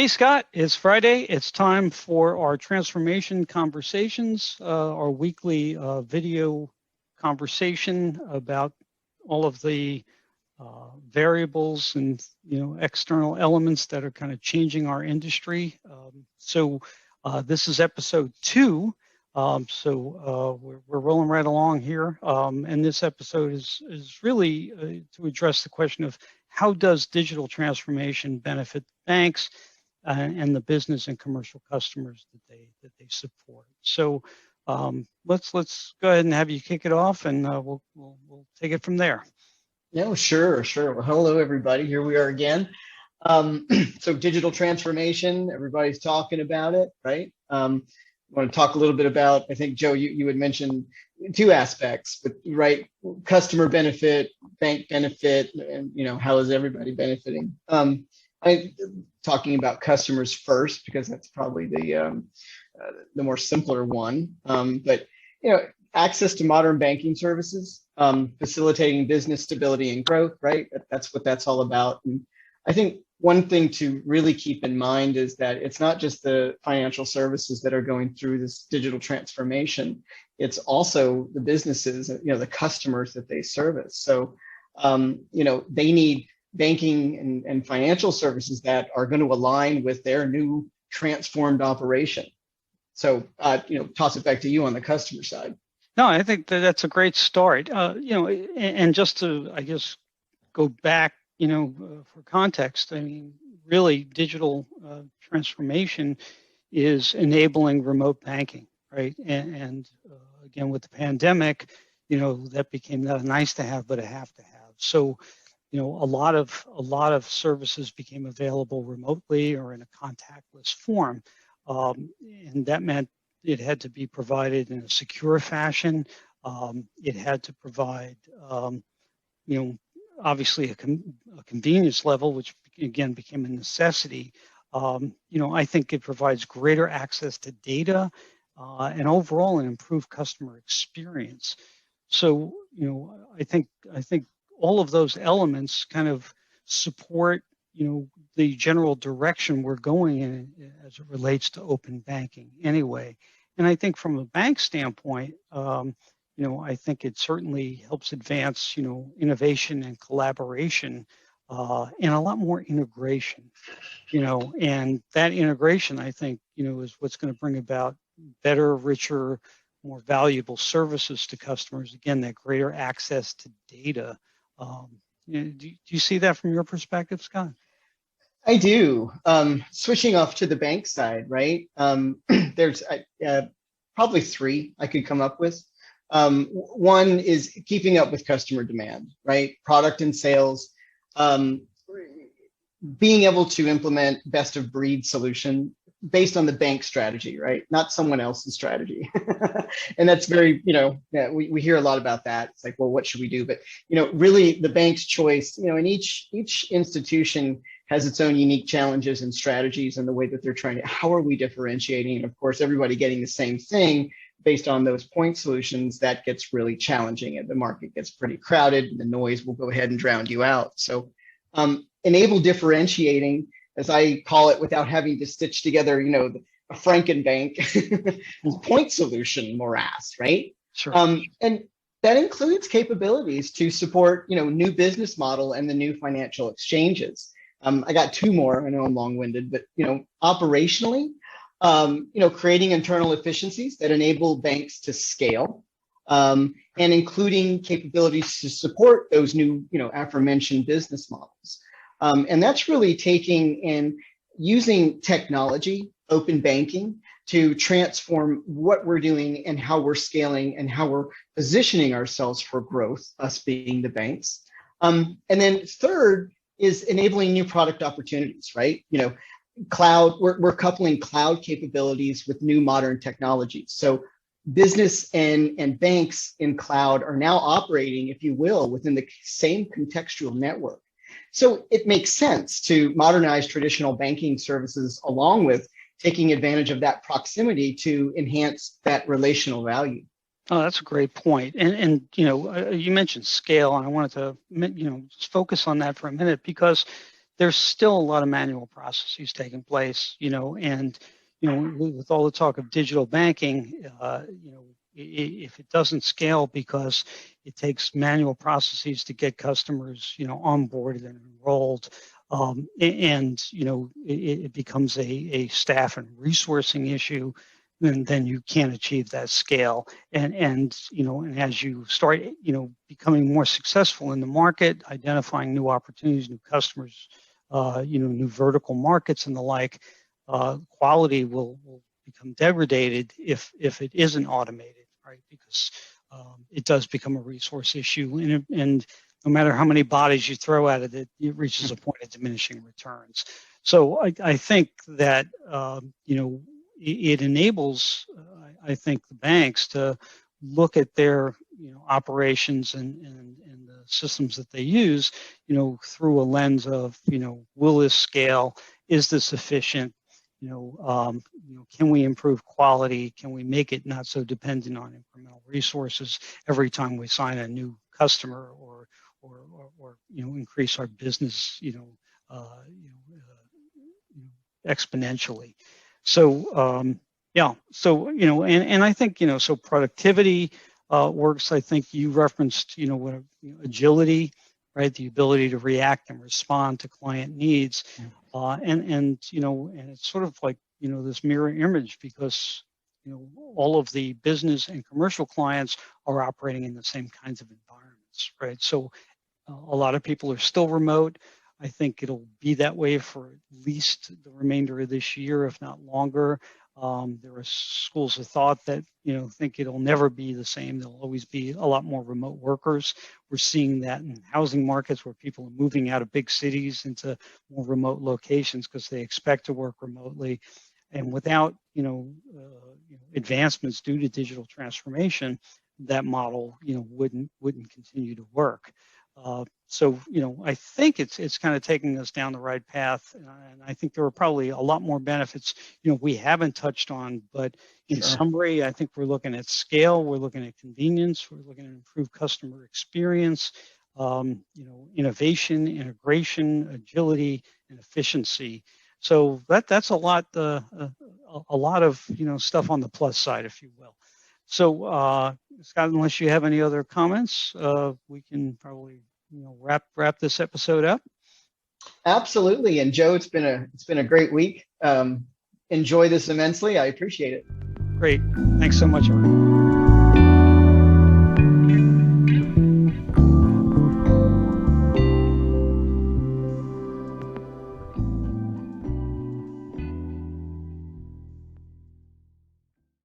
Scott, it's Friday. It's time for our transformation conversations, our weekly video conversation about all of the variables and external elements that are kind of changing our industry. So this is episode 2. We're rolling right along here, and this episode is really to address the question of how does digital transformation benefit banks and the business and commercial customers that they support. So let's go ahead and have you kick it off, and we'll take it from there. Yeah, sure. Well, hello everybody. Here we are again. So digital transformation, everybody's talking about it, right? I want to talk a little bit about, I think, Joe, you had mentioned 2 aspects, but right, customer benefit, bank benefit, and how is everybody benefiting? I'm talking about customers first because that's probably the more simpler one. But access to modern banking services, facilitating business stability and growth, right? That's what that's all about. And I think one thing to really keep in mind is that it's not just the financial services that are going through this digital transformation. It's also the businesses, the customers that they service. So, they need banking and financial services that are going to align with their new transformed operation. So, toss it back to you on the customer side. No, I think that's a great start. And just to, I guess, go back, for context, I mean, really digital transformation is enabling remote banking, right? And again, with the pandemic, that became not a nice to have, but a have to have. So, a lot of services became available remotely or in a contactless form, and that meant it had to be provided in a secure fashion. It had to provide, obviously a convenience level, which again became a necessity. I think it provides greater access to data and overall an improved customer experience. So, I think all of those elements kind of support, the general direction we're going in as it relates to open banking anyway. And I think from a bank standpoint, I think it certainly helps advance, innovation and collaboration and a lot more integration, and that integration, I think, is what's going to bring about better, richer, more valuable services to customers. Again, that greater access to data. Do you see that from your perspective, Scott? I do. Switching off to the bank side, right? There's probably 3 I could come up with. One is keeping up with customer demand, right? Product and sales, being able to implement best of breed solution based on the bank strategy, right? Not someone else's strategy. And that's very, we hear a lot about that. It's like, well, what should we do? But, really the bank's choice, and each institution has its own unique challenges and strategies and the way that they're trying to, how are we differentiating? And of course, everybody getting the same thing based on those point solutions, that gets really challenging and the market gets pretty crowded and the noise will go ahead and drown you out. So enable differentiating, as I call it, without having to stitch together, a Frankenbank point solution morass, right? Sure. And that includes capabilities to support, new business model and the new financial exchanges. I got 2 more. I know I'm long-winded, but operationally, creating internal efficiencies that enable banks to scale, and including capabilities to support those new, aforementioned business models. And that's really taking and using technology, open banking, to transform what we're doing and how we're scaling and how we're positioning ourselves for growth, us being the banks. And then third is enabling new product opportunities, right? Cloud, we're coupling cloud capabilities with new modern technologies. So business and banks in cloud are now operating, if you will, within the same contextual network. So it makes sense to modernize traditional banking services along with taking advantage of that proximity to enhance that relational value. Oh, that's a great point. And you mentioned scale, and I wanted to, just focus on that for a minute because there's still a lot of manual processes taking place, and with all the talk of digital banking, if it doesn't scale because it takes manual processes to get customers, onboarded and enrolled, and it becomes a staff and resourcing issue, then you can't achieve that scale. And as you start, becoming more successful in the market, identifying new opportunities, new customers, new vertical markets and the like, quality will become degraded if it isn't automated, right? Because it does become a resource issue, and no matter how many bodies you throw at it, it reaches a point of diminishing returns. So I think that it enables, I think, the banks to look at their operations and the systems that they use, through a lens of, will this scale? Is this efficient? Can we improve quality? Can we make it not so dependent on incremental resources every time we sign a new customer, or increase our business, exponentially? So and I think so productivity works. I think you referenced what agility, right? The ability to react and respond to client needs, and it's sort of like this mirror image, because all of the business and commercial clients are operating in the same kinds of environments, right? So a lot of people are still remote. I think it'll be that way for at least the remainder of this year, if not longer. There are schools of thought that think it'll never be the same. There'll always be a lot more remote workers. We're seeing that in housing markets where people are moving out of big cities into more remote locations because they expect to work remotely. And without advancements due to digital transformation, that model wouldn't continue to work. So I think it's kind of taking us down the right path, and I think there are probably a lot more benefits we haven't touched on. But in summary, I think we're looking at scale, we're looking at convenience, we're looking at improved customer experience, innovation, integration, agility, and efficiency. So that's a lot of stuff on the plus side, if you will. So Scott, unless you have any other comments, we can probably wrap this episode up. Absolutely. And Joe, it's been a great week. Enjoy this immensely. I appreciate it. Great. Thanks so much, everyone.